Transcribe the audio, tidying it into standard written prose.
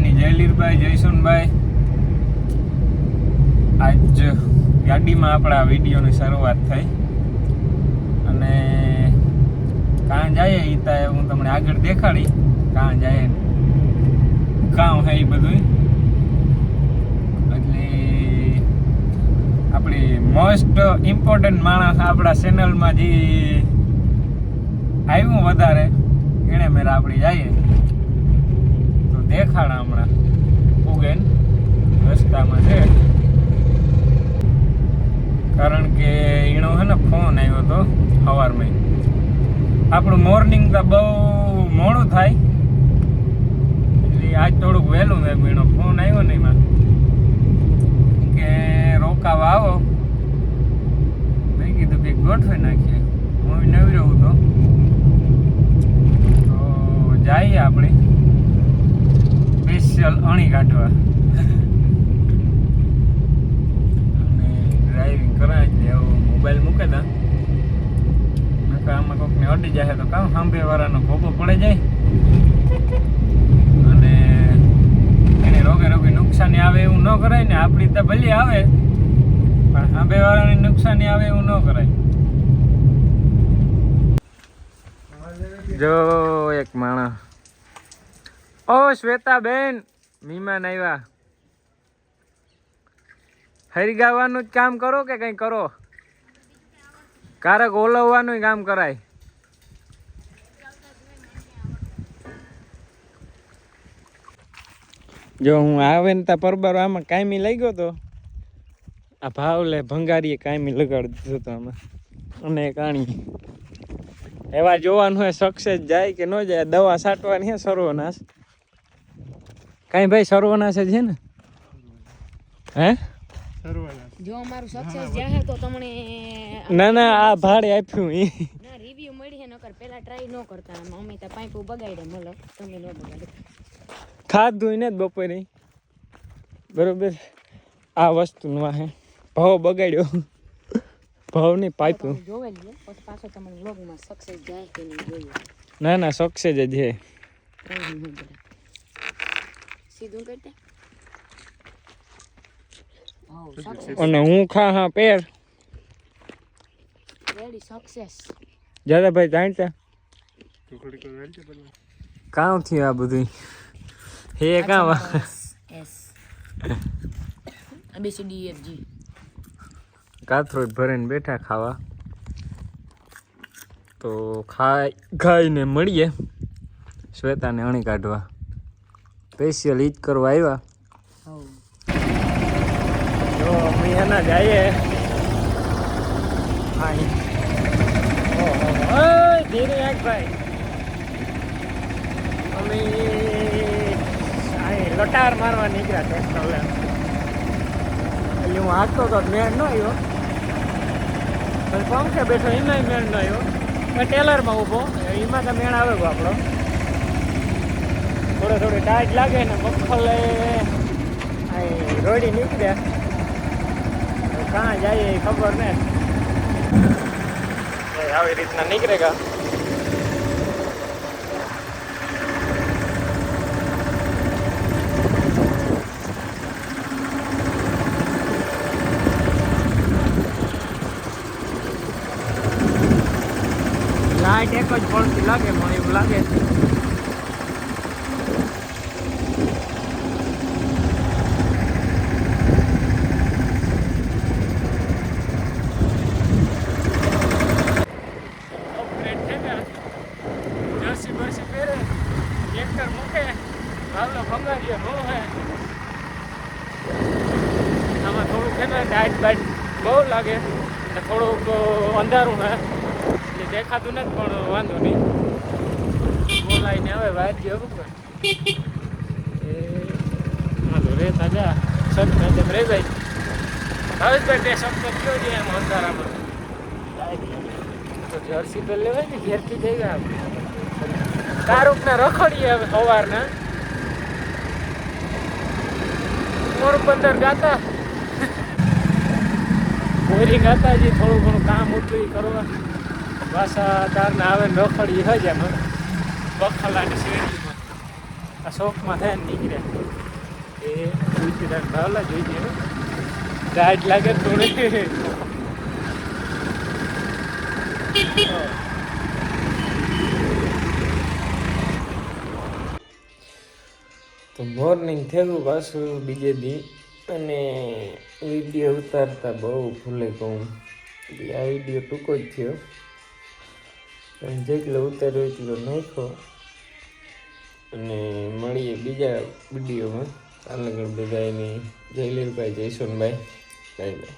ની જયલીરભાઈ જયસુનભાઈ આજ ગાડીમાં આપણા વિડીયોની શરૂઆત થઈ અને કાં જાય એ તો હું તમને આગળ દેખાડી કાં જાય કામ હે એ બધું એટલે આપણી મોસ્ટ ઇમ્પોર્ટન્ટ માણસ આપણા ચેનલમાં જે આવ્યું વધારે એને મેરા આપણી જઈએ તો દેખાડા હમણાં ઉગેન રસ્તામાં છે કારણ કે એનો હે ને ફોન આવ્યો હતો સવારમાં આપણું મોર્નિંગ તો બહુ મોડું થાય એટલે આજ થોડુંક વહેલું થાય એનો ફોન આવ્યો ને એમાં કે રોકાવા આવો મેં કીધું કે ગોઠવી નાખીએ હું નવી રહું તો જઈએ આપણે સ્પેશિયલ અણી કાઢવા અને ડ્રાઇવિંગ કરાવી દે એવું મોબાઈલ મૂકે તા આમાં કોઈકને અડી જાય તો કામ સાંભે વાળાનો ખોપો પડે જાય અને એને રોગે રોગે નુકસાની આવે એવું ન કરાય ને આપણી તો ભલે આવે પણ સાંભે વાળાને નુકસાની આવે એવું ન કરાય. જો એક માણસ ઓ શ્વેતાબેન મહેમાન આવ્યા હરિગાવાનું જ કામ કરો કે કંઈ કરો કારક ઓલવવાનું કામ કરાય. જો હું આવે ને તા પરબારો આમાં કાયમી લઈ ગયો તો આ ભાવ લે ભંગારીએ કાયમી લગાડી દીધો તો આમાં અને કાણી એવા જોવાનું હોય સક્સેસ જાય કે ન જાય. દવા છાંટવાની હે સર્વનાશ કાંઈ ભાઈ સર્વનાશ જ છે ને હે જો અમારું સક્સેસ જાહે તો તમને ના ના આ ભાડે આપ્યું ના રિવ્યુ મળી હે નકર પહેલા ટ્રાય ન કરતા મમ્મી તો પાઇપ બગાડે મલો તમે ન બગાડે ખાધું ને જ બપોરે બરોબર આ વસ્તુનું વાહે ભાવ બગાડ્યો ભાવની પાઇપ જોવે લે પછી પાછો તમને વ્લોગમાં સક્સેસ જાય કે નહીં જોઈએ. ના ના સક્સેસ જ છે સીધું કરતે અને હું ખા હા પેર રેડી સક્સેસ જ્યાદા ભાઈ જાણતા કામ થયું આ બધું હે કામ એસ ABCDEFG કાથરોડ ભરીને બેઠા ખાવા તો ખાઈને મળીએ શ્વેતાને અણી કાઢવા સ્પેશિયલ ઈજ કરવા આવ્યા. જો અમે એના જઈએ ધીરે આગ ભાઈ અમે લટાર મારવા નીકળ્યા ટ્રેક્ટર લઈને એટલે હું હાંકતો તો મેળ ન આવ્યો પંખે બેઠો એમાં મેળ ન આવ્યો ટેલરમાં ઊભો એમાં તો મેળ આવે ગયો આપણો થોડો થોડી ટાઈટ લાગે ને મગફળ રોડી નીકળ્યા કાં જાય એ ખબર ને આવી રીતના નીકળેગા. લાઈટ એક જ પડતી લાગે મને એવું લાગે છે. જર્સી બરસી પહેરે ટ્રેક્ટર મૂકે ભાવલો ભંગારીએ બહુ હે આમાં થોડુંક છે ને ટાઈટ બાઈટ બહુ લાગે અને થોડુંક અંધારું હે એટલે દેખાતું નથી પણ વાંધો નહીં બોલાઈને આવે વાત જેવું એ હાલો રે તાજા શબ્દ તેમ રે ભાઈ ભાવેશભાઈ બે શબ્દ કયો છે એમ અંધારામાં તો જર્સી તો લેવાય ને ઘેરથી જઈ ગયા તારુકના રખડીએ હવે સવારના પોરબંદર ગાતા બોરિંગ હતા જે થોડું ઘણું કામ હતું એ કરવા પાછા તારના આવે ને રખડી હજામાં બખલાની શેરીમાં આ શોખમાં થાય ને નીકળ્યા એ તુલસીદાસ ભાવલા જોઈએ ટાઈટ લાગે થોડી. તો મોર્નિંગ થયું પાછું બીજે દી અને વિડીયો ઉતારતા બહુ ભૂલે કહું એટલે આ વિડીયો ટૂંકો જ થયો અને જેટલો ઉતાર્યો એટલો નાખ્યો અને મળીએ બીજા વિડીયોમાં. આગળ બધાની જય લીલભાઈ, જય સોનભાઈ, બાય બાય.